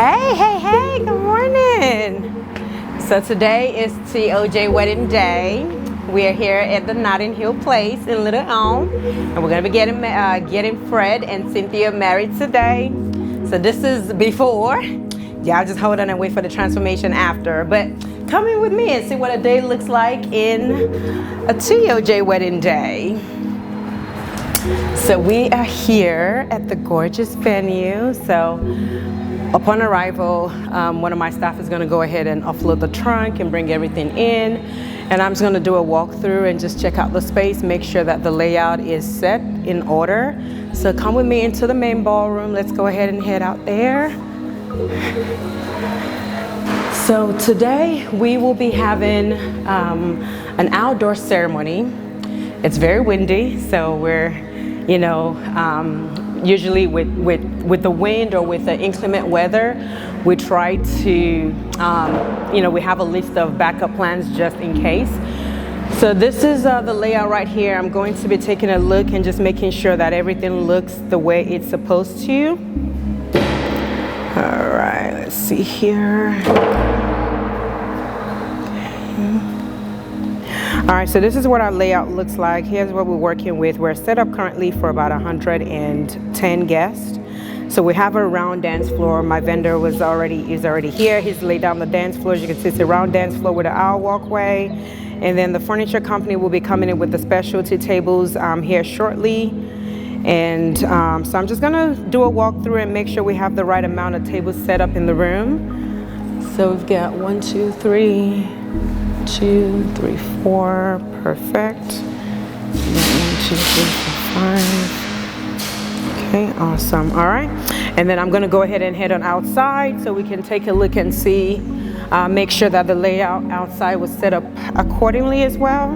Hey, hey, hey, good morning. So today is TOJ wedding day. We are here at the Notting Hill Place in Little Elm, and we're gonna be getting Fred and Cynthia married today. So this is before. Y'all just hold on and wait for the transformation after. But come in with me and see what a day looks like in a TOJ wedding day. So we are here at the gorgeous venue. So upon arrival, one of my staff is going to go ahead and offload the trunk and bring everything in. And I'm just going to do a walkthrough and just check out the space, make sure that the layout is set in order. So come with me into the main ballroom. Let's go ahead and head out there. So today we will be having an outdoor ceremony. It's very windy, so we're, usually with the wind or with the inclement weather, we try to, we have a list of backup plans just in case. So this is the layout right here. I'm going to be taking a look and just making sure that everything looks the way it's supposed to. All right, let's see here. All right, so this is what our layout looks like. Here's what we're working with. We're set up currently for about 110 guests. So we have a round dance floor. My vendor is already here. He's laid down the dance floor. As you can see, it's a round dance floor with an aisle walkway. And then the furniture company will be coming in with the specialty tables here shortly. And so I'm just gonna do a walkthrough and make sure we have the right amount of tables set up in the room. So we've got 1, 2, 3, 2, 3, 4, perfect. 1, 2, 3, 4, 5. Okay, awesome. All right, and then I'm going to go ahead and head on outside so we can take a look and see, make sure that the layout outside was set up accordingly as well.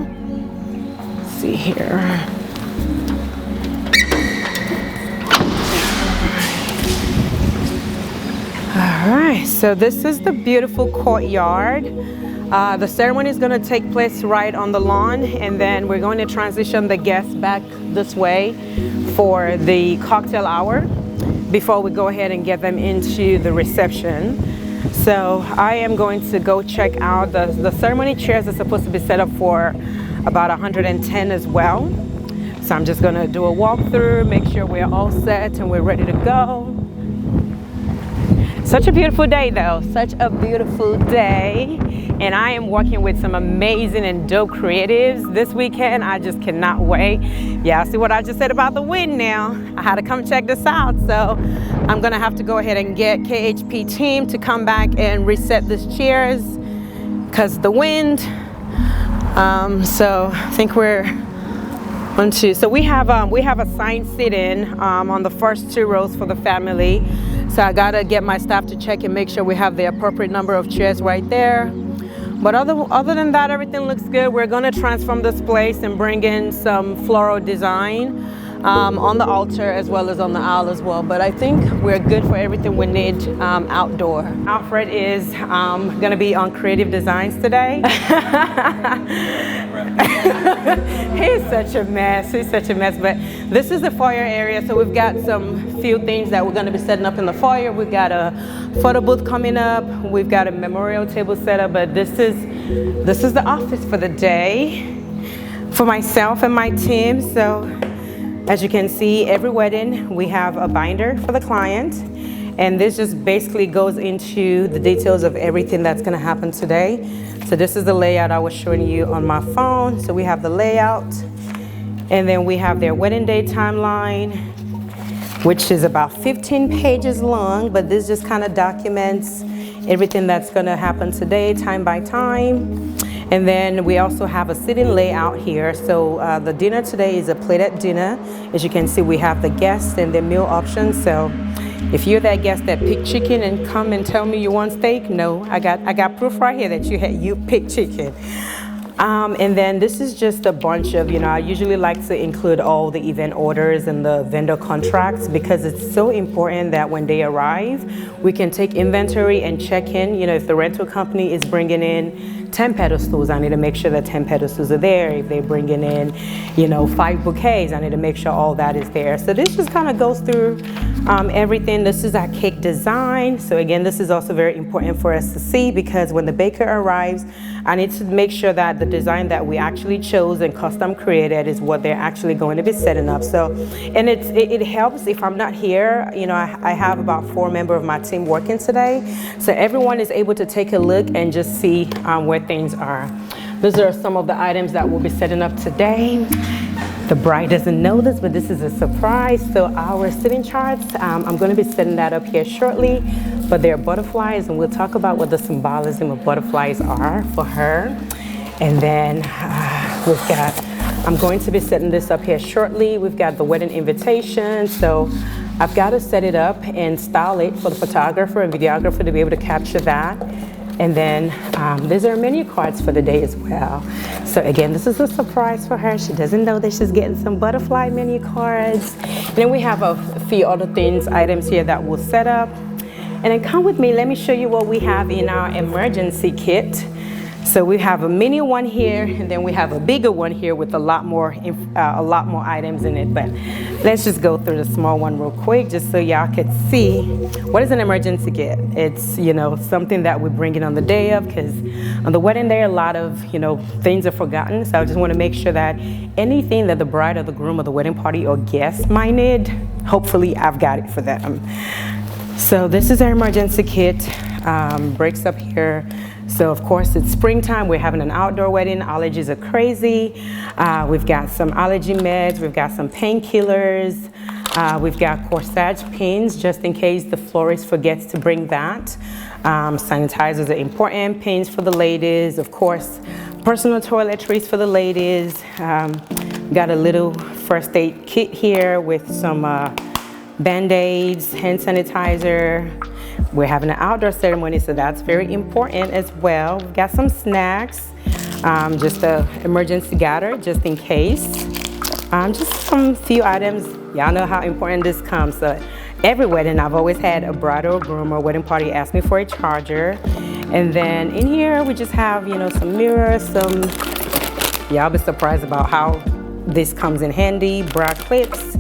Let's see here. All right, so this is the beautiful courtyard. The ceremony is going to take place right on the lawn, and then we're going to transition the guests back this way for the cocktail hour before we go ahead and get them into the reception. So I am going to go check out the ceremony chairs are supposed to be set up for about 110 as well. So I'm just going to do a walkthrough, make sure we're all set and we're ready to go. Such a beautiful day though, such a beautiful day. And I am working with some amazing and dope creatives this weekend. I just cannot wait. Yeah, see what I just said about the wind now. I had to come check this out. So I'm gonna have to go ahead and get KHP team to come back and reset these chairs because the wind. So I think we're on two. So we have assigned sit-in on the first 2 rows for the family. So I gotta get my staff to check and make sure we have the appropriate number of chairs right there. But other than that, everything looks good. We're gonna transform this place and bring in some floral design on the altar as well as on the aisle as well. But I think we're good for everything we need outdoor. Alfred is gonna be on creative designs today. He's such a mess, but this is the foyer area, so we've got some few things that we're going to be setting up in the foyer. We've got a photo booth coming up, we've got a memorial table set up, but this is the office for the day for myself and my team. So as you can see, every wedding we have a binder for the client, and this just basically goes into the details of everything that's going to happen today. So this is the layout I was showing you on my phone. So we have the layout, and then we have their wedding day timeline, which is about 15 pages long, but this just kind of documents everything that's going to happen today, time by time. And then we also have a sitting layout here. So the dinner today is a plated dinner. As you can see, we have the guests and their meal options. So if you're that guest that picked chicken and come and tell me you want steak, no, I got proof right here that you picked chicken. And then this is just a bunch of, I usually like to include all the event orders and the vendor contracts because it's so important that when they arrive, we can take inventory and check in, if the rental company is bringing in 10 pedestals, I need to make sure that 10 pedestals are there. If they're bringing in, 5 bouquets, I need to make sure all that is there. So this just kind of goes through everything. This is our cake design. So again, this is also very important for us to see, because when the baker arrives, I need to make sure that the design that we actually chose and custom created is what they're actually going to be setting up. So, and it helps if I'm not here. I have about 4 members of my team working today. So everyone is able to take a look and just see where things are. Those are some of the items that we'll be setting up today. The bride doesn't know this, but this is a surprise. So our sitting charts, I'm going to be setting that up here shortly, but they're butterflies, and we'll talk about what the symbolism of butterflies are for her. And then I'm going to be setting this up here shortly. We've got the wedding invitation. So I've got to set it up and style it for the photographer and videographer to be able to capture that. And then these are menu cards for the day as well. So again, this is a surprise for her. She doesn't know that she's getting some butterfly menu cards. And then we have a few other items here that we'll set up. And then come with me, let me show you what we have in our emergency kit. So we have a mini one here, and then we have a bigger one here with a lot more items in it. But let's just go through the small one real quick, just so y'all could see what is an emergency kit. It's something that we bring in on the day of, because on the wedding day a lot of things are forgotten. So I just want to make sure that anything that the bride or the groom or the wedding party or guests might need, hopefully I've got it for them. So this is our emergency kit. Breaks up here. So of course it's springtime, we're having an outdoor wedding, allergies are crazy. We've got some allergy meds, we've got some painkillers, we've got corsage pins just in case the florist forgets to bring that. Sanitizers are important, pins for the ladies, of course, personal toiletries for the ladies. Got a little first aid kit here with some Band-Aids, hand sanitizer. We're having an outdoor ceremony, so that's very important as well. We've got some snacks, just an emergency gather, just in case. Just some few items. Y'all know how important this comes. So every wedding, I've always had a bride or groom or wedding party ask me for a charger. And then in here, we just have, some mirrors, y'all be surprised about how this comes in handy, bra clips.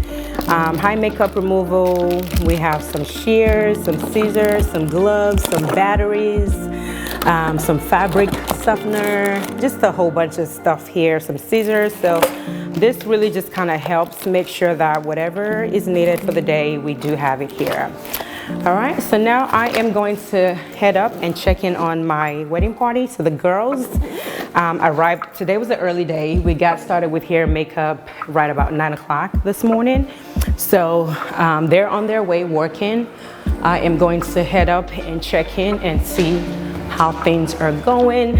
High makeup removal, we have some shears, some scissors, some gloves, some batteries, some fabric softener, just a whole bunch of stuff here, some scissors. So this really just kind of helps make sure that whatever is needed for the day, we do have it here. All right, so now I am going to head up and check in on my wedding party. So the girls arrived, today was an early day. We got started with hair and makeup right about 9 o'clock this morning. So they're on their way working. I am going to head up and check in and see how things are going.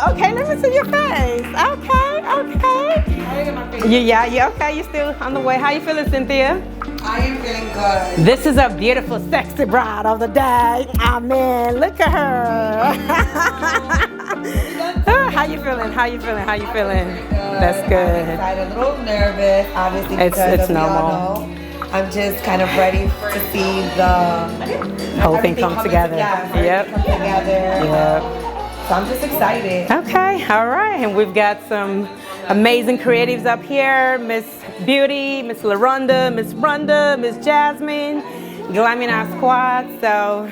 Okay, let me see your face. Okay. Yeah, okay, you're still on the way. How you feeling, Cynthia? I am feeling good. This is a beautiful, sexy bride of the day. Oh man, look at her. How you feeling? That's good. I'm excited, a little nervous, obviously, because it's normal. I'm just kind of ready to see the whole thing come together. Yep. Come together. Yep. So I'm just excited. Okay, all right. And we've got some amazing creatives up here. Miss Beauty, Miss LaRonda, Miss Rhonda, Miss Jasmine, glamming our squad. So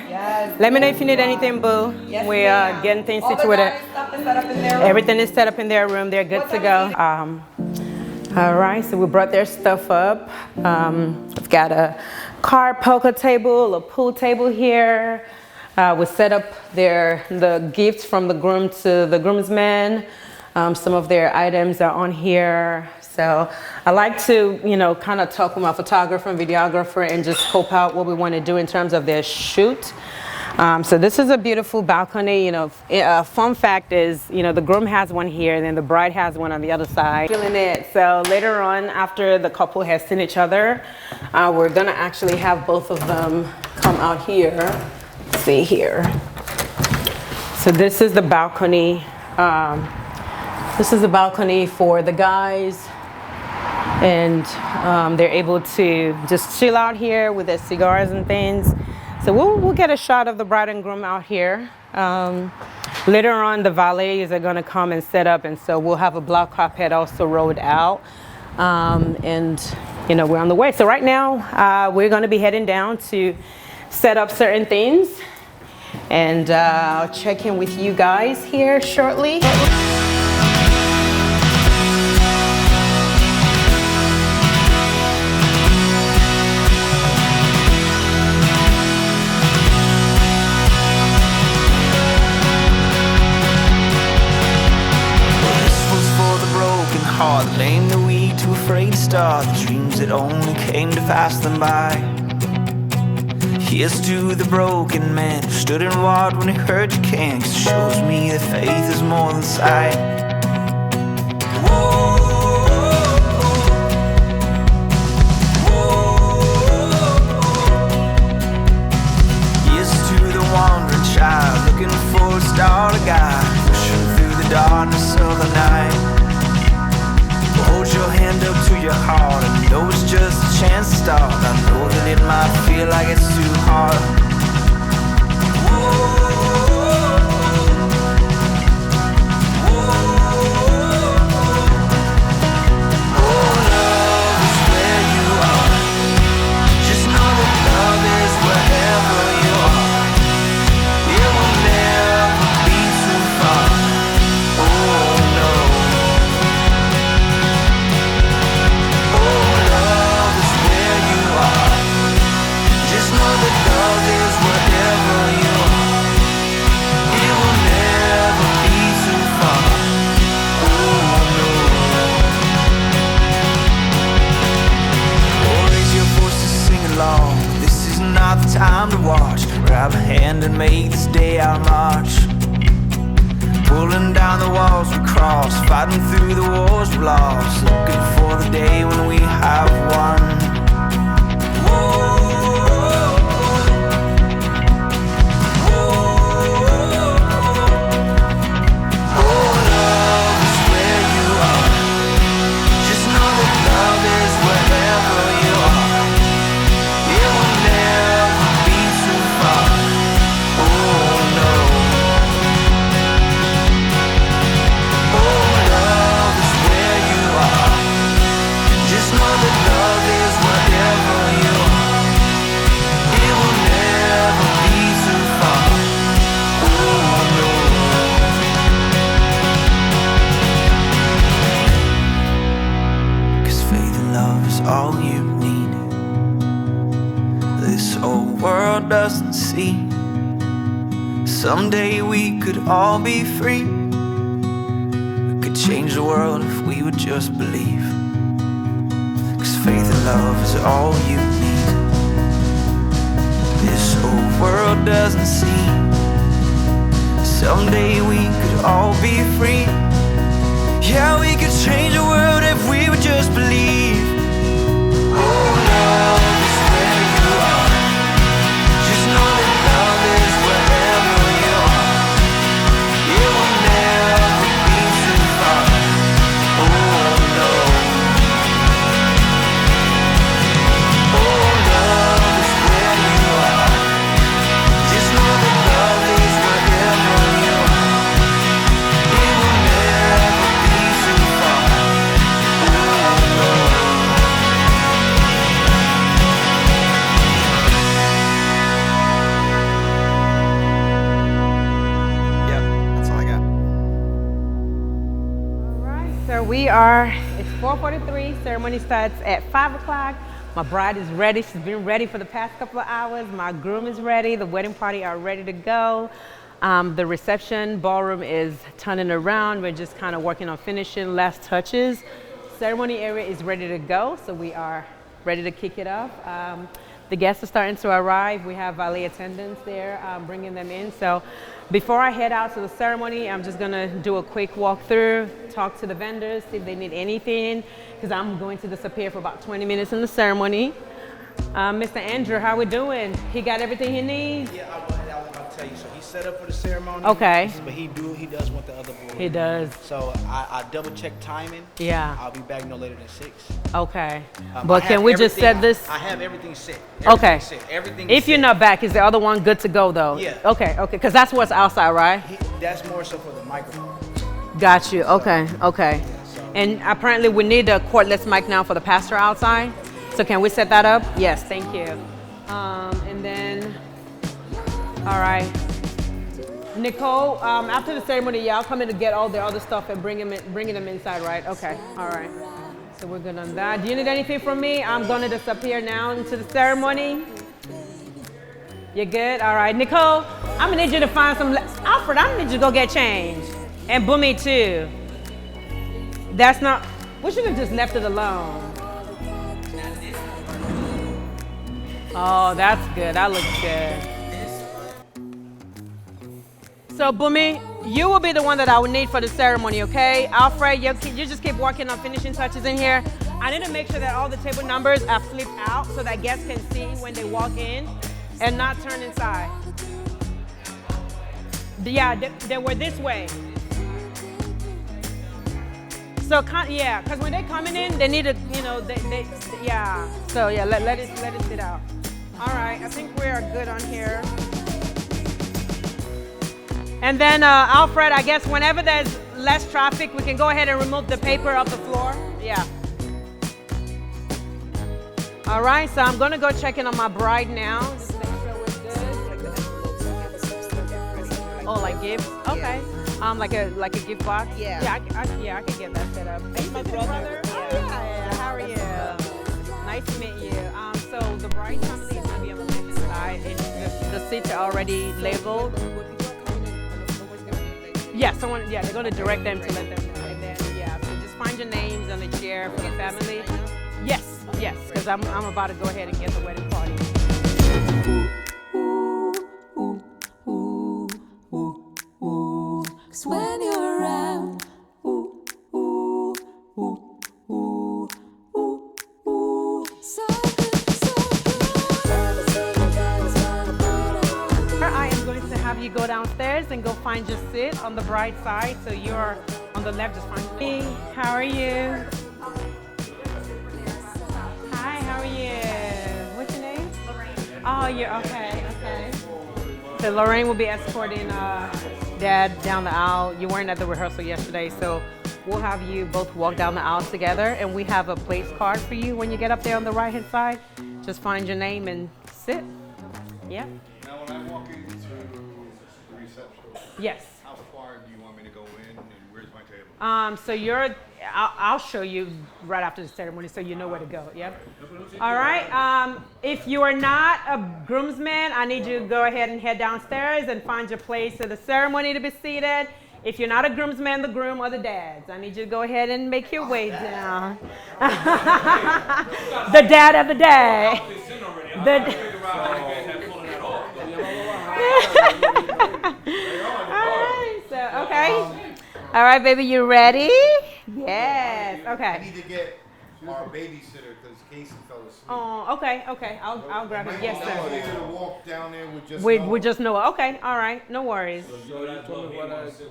let me know if you need anything, boo. Yes, we are getting things situated. Everything is set up in their room. They're good to go. All right, so we brought their stuff up. We've got a card poker table, a pool table here. We set up the gifts from the groom to the groomsmen. Some of their items are on here. So I like to, kind of talk with my photographer and videographer and just scope out what we want to do in terms of their shoot. So this is a beautiful balcony. A fun fact is, the groom has one here and then the bride has one on the other side. Feeling it. So later on, after the couple has seen each other, we're gonna actually have both of them come out here. See here. So this is the balcony This is the balcony for the guys, and they're able to just chill out here with their cigars and things. So we'll get a shot of the bride and groom out here. Later on, the valets are going to come and set up, and so we'll have a black carpet also rolled out. And you know, we're on the way. So right now, we're going to be heading down to set up certain things, and I'll check in with you guys here shortly. The lame, the weak, too afraid to start the dreams that only came to pass them by. Here's to the broken man who stood and walked when he heard you can, 'cause it shows me that faith is more than sight. Here's to the wandering child looking for a star to guide, pushing through the darkness of the night. Hold your hand up to your heart. I know it's just a chance to start. I know that it might feel like it's too hard. Oh, love is where you are. Just know that love is wherever you are. It will never be too far. Oh no. Time to watch, grab a hand and make this day our march. Pulling down the walls we cross, fighting through the wars we lost, looking for the day when we have won. All you need. This whole world doesn't see. Someday we could all be free. We could change the world if we would just believe. 'Cause faith and love is all you need. This whole world doesn't see. Someday we could all be free. Yeah, we could change the world if we would just believe. Oh, love is where you are. Just know that love is wherever you are. It will never be too far. Oh no. Oh, love is where you are. Just know that love is wherever you are. It will never be too far. Oh no. It's 4:43, ceremony starts at 5 o'clock. My bride is ready. She's been ready for the past couple of hours. My groom is ready. The wedding party are ready to go. The reception ballroom is turning around. We're just kind of working on finishing last touches. Ceremony area is ready to go, so we are ready to kick it off. The guests are starting to arrive. We have valet attendants there bringing them in. So before I head out to the ceremony, I'm just gonna do a quick walkthrough, talk to the vendors, see if they need anything, because I'm going to disappear for about 20 minutes in the ceremony. Mr. Andrew, how we doing? He got everything he needs? Yeah, I went out about tell you. So he's set up for the ceremony. Okay. But he does want the other board. He does. So I double check timing. Yeah. I'll be back no later than 6. Okay. I But have can we just set everything- this? I have everything set. Okay. Set. Everything. If is you're set. not back, is the other one good to go though? Yeah. Okay. Because that's what's outside, right? That's more so for the microphone. Got you. Okay. Okay. And apparently we need a cordless mic now for the pastor outside. So can we set that up? Yes. Thank you. And then, all right. Nicole, after the ceremony, y'all come in to get all the other stuff and bringing them inside, right? Okay. All right. So we're good on that. Do you need anything from me? I'm going to disappear now into the ceremony. You good? All right. Nicole, I'm going to need you to find some. Alfred, I'm going to need you to go get change. And Boomy, too. That's not. We should have just left it alone. Oh, that's good. That looks good. So, Boomy, you will be the one that I will need for the ceremony, okay? Alfred, you just keep working on finishing touches in here. I need to make sure that all the table numbers are flipped out so that guests can see when they walk in and not turn inside. Yeah, they were this way. So, yeah, because when they're coming in, they need to, yeah. So, yeah, let it sit out. All right, I think we are good on here. And then, Alfred, I guess whenever there's less traffic, we can go ahead and remove the paper off the floor. Yeah. All right, so I'm gonna go check in on my bride now. Just make sure we're good. Oh, like gifts? Okay. Like a gift box? Yeah. Yeah, I can get that set up. Hey, my brother. Oh, yeah. How are you? Nice to meet you. So the bride family is gonna be on the left side, and the seats are already labeled. Yeah, they're gonna direct them to let them know. And then, yeah, so just find your names on the chair for the family. Yes, because I'm about to go ahead and get the wedding party. Cause when you're around, so I am going to have you go downstairs and go find your seat on the bride side. So you're on the left, just find me. How are you? Hi, how are you? What's your name? Lorraine. Oh, you're okay. So Lorraine will be escorting Dad down the aisle. You weren't at the rehearsal yesterday, so we'll have you both walk down the aisle together, and we have a place card for you when you get up there on the right-hand side. Just find your name and sit. Yeah. Now, when I walk into the reception, Yes. how far do you want me to go in, and where's my table? So I'll show you right after the ceremony so you know where to go, yep. All right, if you are not a groomsman, I need you to go ahead and head downstairs and find your place at the ceremony to be seated. If you're not a groomsman, the groom or the dads, I need you to go ahead and make your way down. The dad of the day. Okay. All right, baby, you ready? Yes. I Okay. need to get our babysitter because Casey fell asleep. Oh, okay. I'll grab it. Yes, I sir. want you to walk down there with just We just know. Okay. All right. No worries.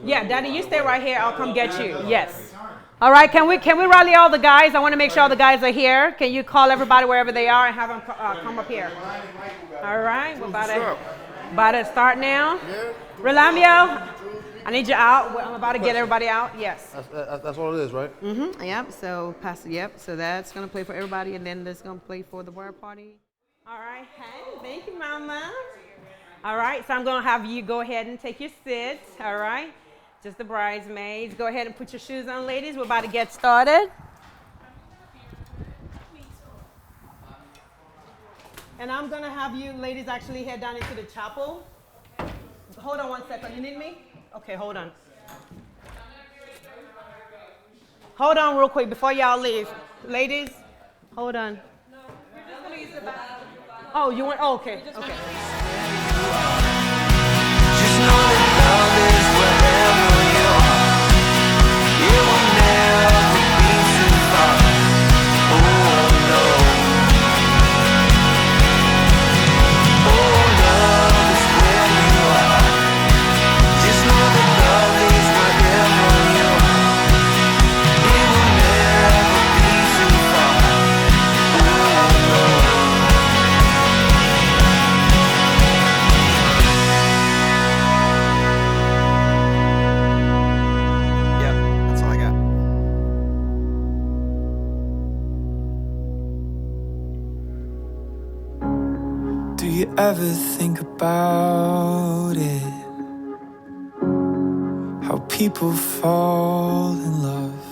Yeah, Daddy, you stay right here. I'll come get you. Yes. All right. Can we rally all the guys? I want to make sure all the guys are here. Can you call everybody wherever they are and have them come up here? All right. We're about to start now. Rolando, I need you out. I'm about to get everybody out. Yes. That's all it is, right? Mm-hmm. Yep. So Pastor. Yep. So that's gonna play for everybody, and then that's gonna play for the bride party. All right. Hey, thank you, Mama. All right. So I'm gonna have you go ahead and take your seats. All right. Just the bridesmaids. Go ahead and put your shoes on, ladies. We're about to get started. And I'm gonna have you ladies actually head down into the chapel. Hold on 1 second. You need me? Okay, hold on. Hold on real quick before y'all leave. Ladies, hold on. Oh, you want, oh, okay, okay. Just know that love is wherever you are. It will never be too far. Oh no. Oh, love is where you are. you ever think about it? How people fall in love.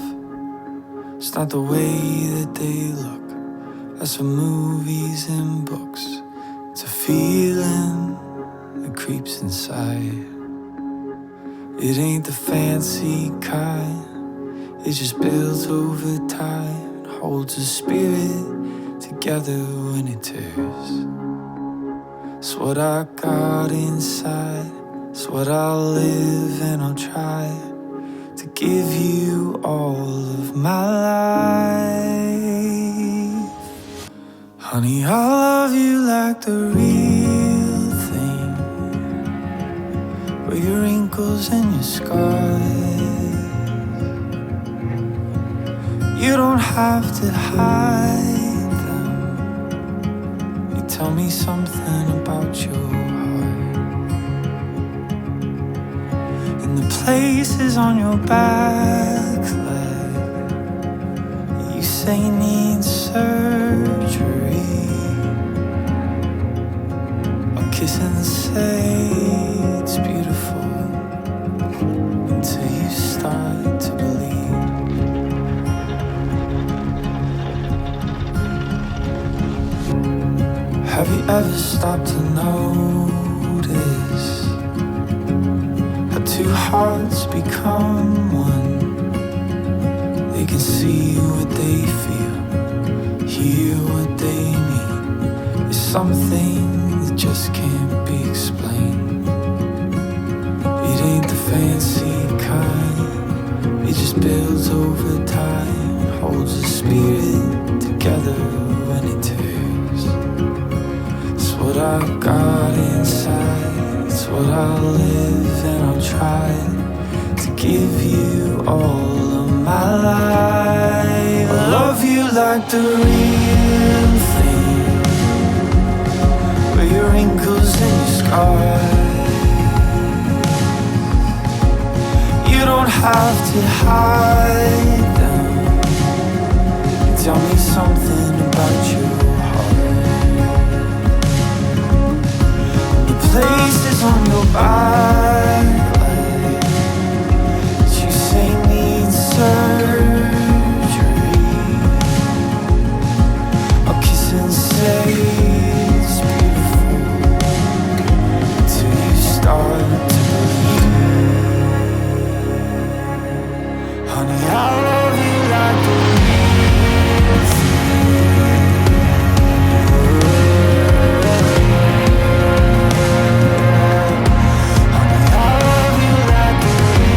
It's not the way that they look. That's from movies and books. It's a feeling that creeps inside. It ain't the fancy kind. It just builds over time and holds a spirit together when it tears. It's what I got inside. It's what I'll live and I'll try to give you all of my life. Honey, I love you like the real thing, with your wrinkles and your scars. You don't have to hide them. You tell me something about your heart. And the places on your back leg, you say need surgery. I'll kiss and say it's beautiful until you start to believe. Have you ever stopped to notice how two hearts become one? They can see what they feel, hear what they mean. It's something that just can't be explained. It ain't the fancy kind. It just builds over time, holds the spirit together when it tears. It's what I got inside. It's what I'll live and I'll try to give you all of my life. I love you like the real thing, with your wrinkles and your scars. You don't have to hide them. Tell me something about your heart. The places on your back leg that you say need surgery. I'll kiss and say it's beautiful until you start to believe. Honey, I love you like the real thing. Honey, I love you like the real thing. I love you like the real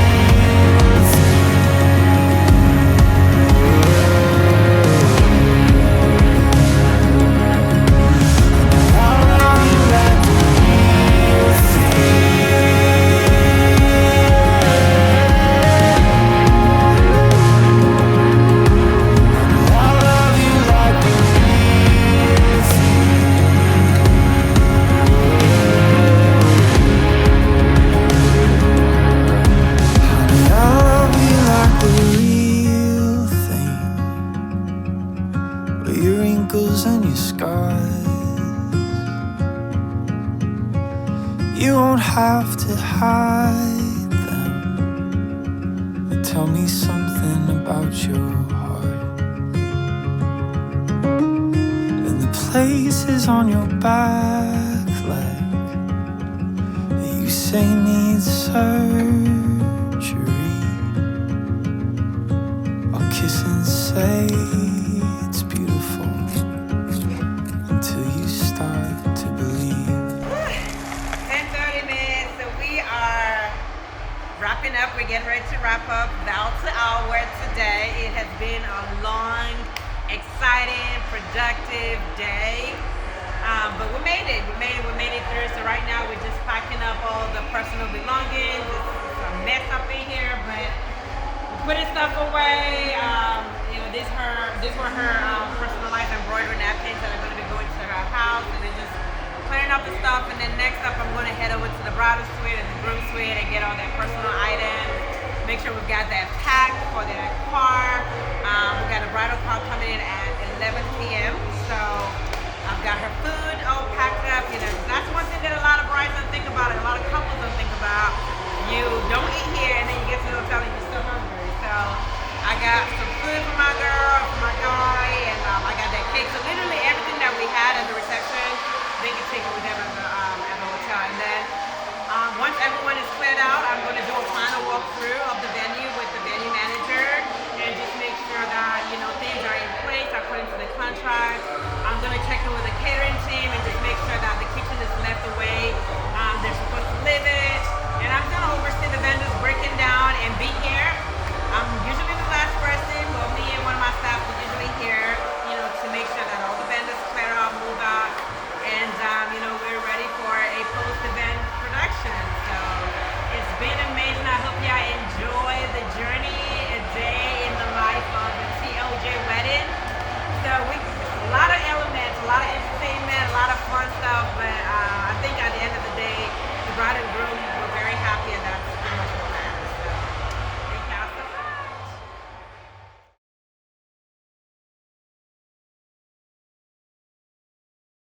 And your scars. You won't have to hide them. But tell me something about your heart. And the places on your back leg that you say need surgery. I'll kiss and say it's beautiful until you start to believe. 10:30 minutes, so we are wrapping up. We're getting ready to wrap up Val to Hour today. It has been a long, exciting, productive day. But we made it. We made it through. So right now we're just packing up all the personal belongings. It's a mess up in here, but we're putting stuff away. These were her personalized embroidery napkins that are going to be going to her house, and then just clearing up the stuff. And then next up, I'm going to head over to the bridal suite and the groom suite and get all their personal items. Make sure we've got that packed for their